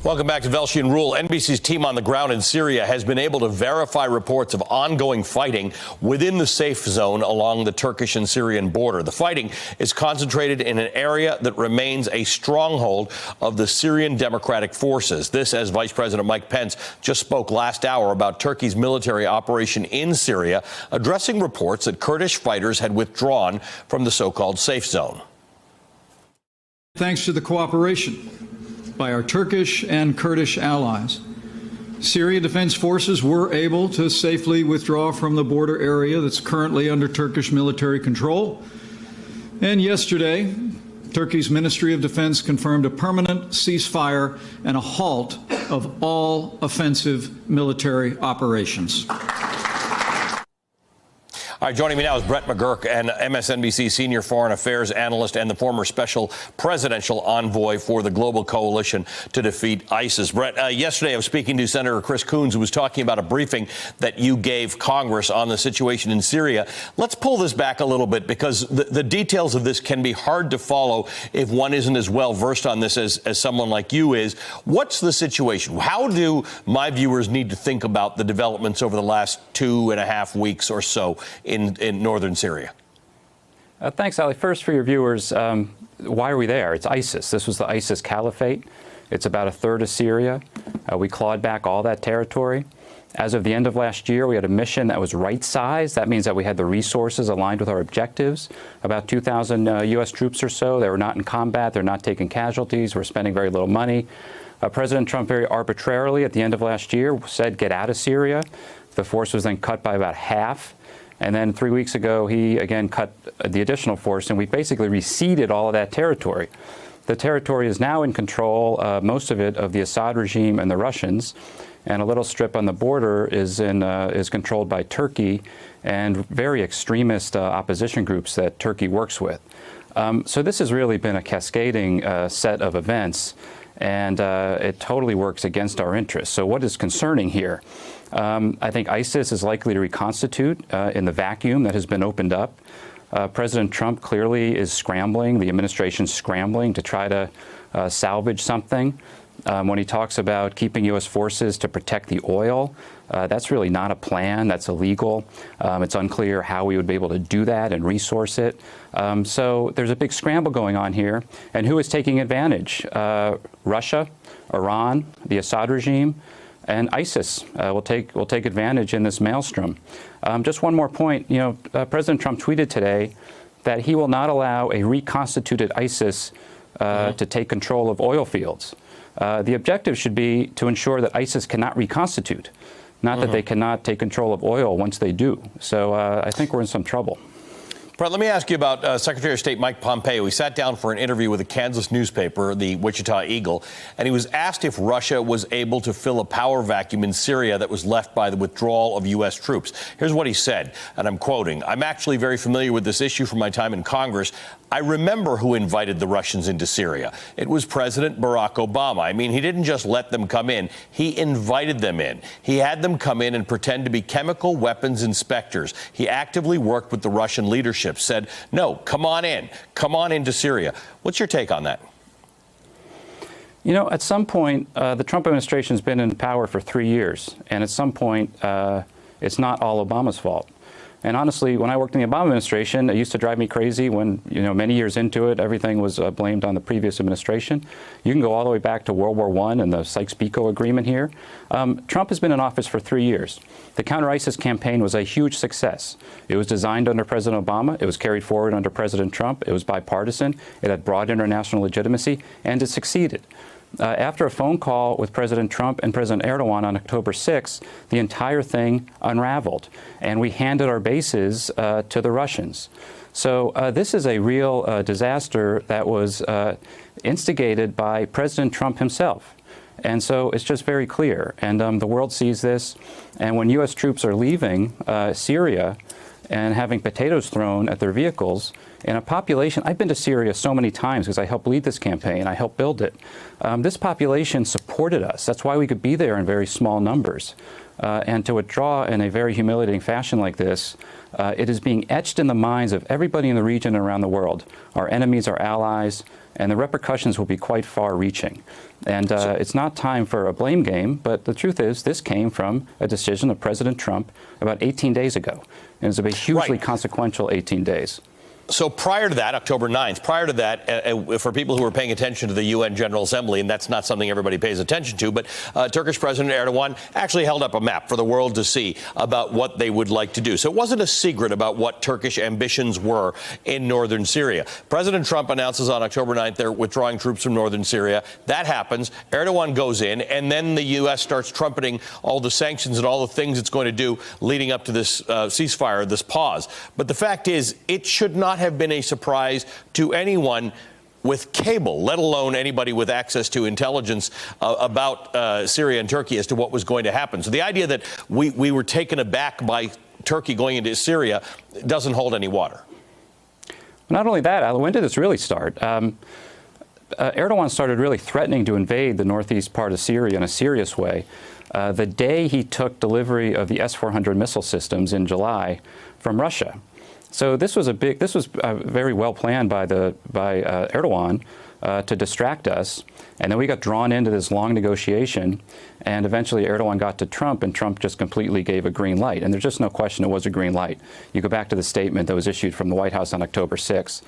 Welcome back to Velshi and Rule. NBC's team on the ground in Syria has been able to verify reports of ongoing fighting within the safe zone along the Turkish and Syrian border. The fighting is concentrated in an area that remains a stronghold of the Syrian Democratic Forces. This, as Vice President Mike Pence just spoke last hour about Turkey's military operation in Syria, addressing reports that Kurdish fighters had withdrawn from the so-called safe zone. Thanks to the cooperation by our Turkish and Kurdish allies, Syrian Defense Forces were able to safely withdraw from the border area that's currently under Turkish military control. And yesterday, Turkey's Ministry of Defense confirmed a permanent ceasefire and a halt of all offensive military operations. All right, joining me now is Brett McGurk, an MSNBC senior foreign affairs analyst and the former special presidential envoy for the Global Coalition to Defeat ISIS. Brett, yesterday I was speaking to Senator Chris Coons, who was talking about a briefing that you gave Congress on the situation in Syria. Let's pull this back a little bit, because the details of this can be hard to follow if one isn't as well versed on this as someone like you is. What's the situation? How do my viewers need to think about the developments over the last 2.5 weeks or so in northern Syria? Thanks, Ali. First, for your viewers, why are we there? It's ISIS. This was the ISIS caliphate. It's about a third of Syria. We clawed back all that territory. As of the end of last year, we had a mission that was right-sized. That means that we had the resources aligned with our objectives. About 2,000 U.S. troops or so. They were not in combat. They're not taking casualties. We're spending very little money. President Trump very arbitrarily at the end of last year said, get out of Syria. The force was then cut by about half. And then 3 weeks ago, he again cut the additional force, and we basically receded all of that territory. The territory is now in control, most of it, of the Assad regime and the Russians, and a little strip on the border is controlled by Turkey and very extremist opposition groups that Turkey works with. So this has really been a cascading set of events, and it totally works against our interests. So what is concerning here? I think ISIS is likely to reconstitute in the vacuum that has been opened up. President Trump clearly is scrambling, the administration's scrambling to try to salvage something. When he talks about keeping U.S. forces to protect the oil, that's really not a plan. That's illegal. It's unclear how we would be able to do that and resource it. So there's a big scramble going on here. And who is taking advantage? Russia, Iran, the Assad regime, and ISIS will take advantage in this maelstrom. Just one more point. President Trump tweeted today that he will not allow a reconstituted ISIS to take control of oil fields. The objective should be to ensure that ISIS cannot reconstitute, not that they cannot take control of oil once they do. So I think we're in some trouble. Brett, let me ask you about Secretary of State Mike Pompeo. He sat down for an interview with a Kansas newspaper, the Wichita Eagle, and he was asked if Russia was able to fill a power vacuum in Syria that was left by the withdrawal of U.S. troops. Here's what he said, and I'm quoting, "I'm actually very familiar with this issue from my time in Congress. I remember who invited the Russians into Syria. It was President Barack Obama. I mean, he didn't just let them come in. He invited them in. He had them come in and pretend to be chemical weapons inspectors. He actively worked with the Russian leadership, said, no, come on into Syria." What's your take on that? At some point, the Trump administration has been in power for 3 years, and at some point, it's not all Obama's fault. And honestly, when I worked in the Obama administration, it used to drive me crazy when, many years into it, everything was blamed on the previous administration. You can go all the way back to World War I and the Sykes-Picot Agreement here. Trump has been in office for 3 years. The counter-ISIS campaign was a huge success. It was designed under President Obama. It was carried forward under President Trump. It was bipartisan. It had broad international legitimacy, and it succeeded. After a phone call with President Trump and President Erdogan on October 6th, the entire thing unraveled, and we handed our bases to the Russians. So this is a real disaster that was instigated by President Trump himself. And so it's just very clear. And the world sees this. And when U.S. troops are leaving Syria and having potatoes thrown at their vehicles, in a population, I've been to Syria so many times because I helped lead this campaign, I helped build it. This population supported us. That's why we could be there in very small numbers. And to withdraw in a very humiliating fashion like this, it is being etched in the minds of everybody in the region and around the world, our enemies, our allies, and the repercussions will be quite far-reaching. And it's not time for a blame game, but the truth is this came from a decision of President Trump about 18 days ago. And it's a hugely consequential 18 days. So prior to that, October 9th, prior to that, for people who are paying attention to the UN General Assembly, and that's not something everybody pays attention to, but Turkish President Erdogan actually held up a map for the world to see about what they would like to do. So it wasn't a secret about what Turkish ambitions were in northern Syria. President Trump announces on October 9th they're withdrawing troops from northern Syria. That happens. Erdogan goes in, and then the U.S. starts trumpeting all the sanctions and all the things it's going to do leading up to this ceasefire, this pause. But the fact is, it should not have been a surprise to anyone with cable, let alone anybody with access to intelligence about Syria and Turkey as to what was going to happen. So the idea that we were taken aback by Turkey going into Syria doesn't hold any water. Not only that, when did this really start? Erdogan started really threatening to invade the northeast part of Syria in a serious way the day he took delivery of the S-400 missile systems in July from Russia. So this was very well planned by Erdogan to distract us, and then we got drawn into this long negotiation, and eventually Erdogan got to Trump, and Trump just completely gave a green light. And there's just no question it was a green light. You go back to the statement that was issued from the White House on October 6th,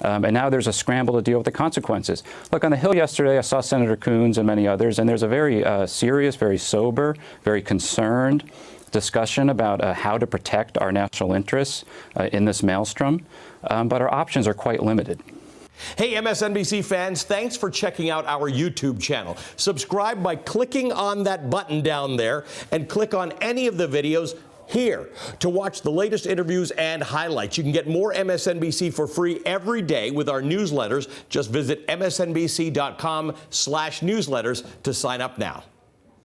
and now there's a scramble to deal with the consequences. Look, on the Hill yesterday, I saw Senator Coons and many others, and there's a very serious, very sober, very concerned discussion about how to protect our national interests in this maelstrom, but our options are quite limited. Hey, MSNBC fans, thanks for checking out our YouTube channel. Subscribe by clicking on that button down there and click on any of the videos here to watch the latest interviews and highlights. You can get more MSNBC for free every day with our newsletters. Just visit msnbc.com/newsletters to sign up now.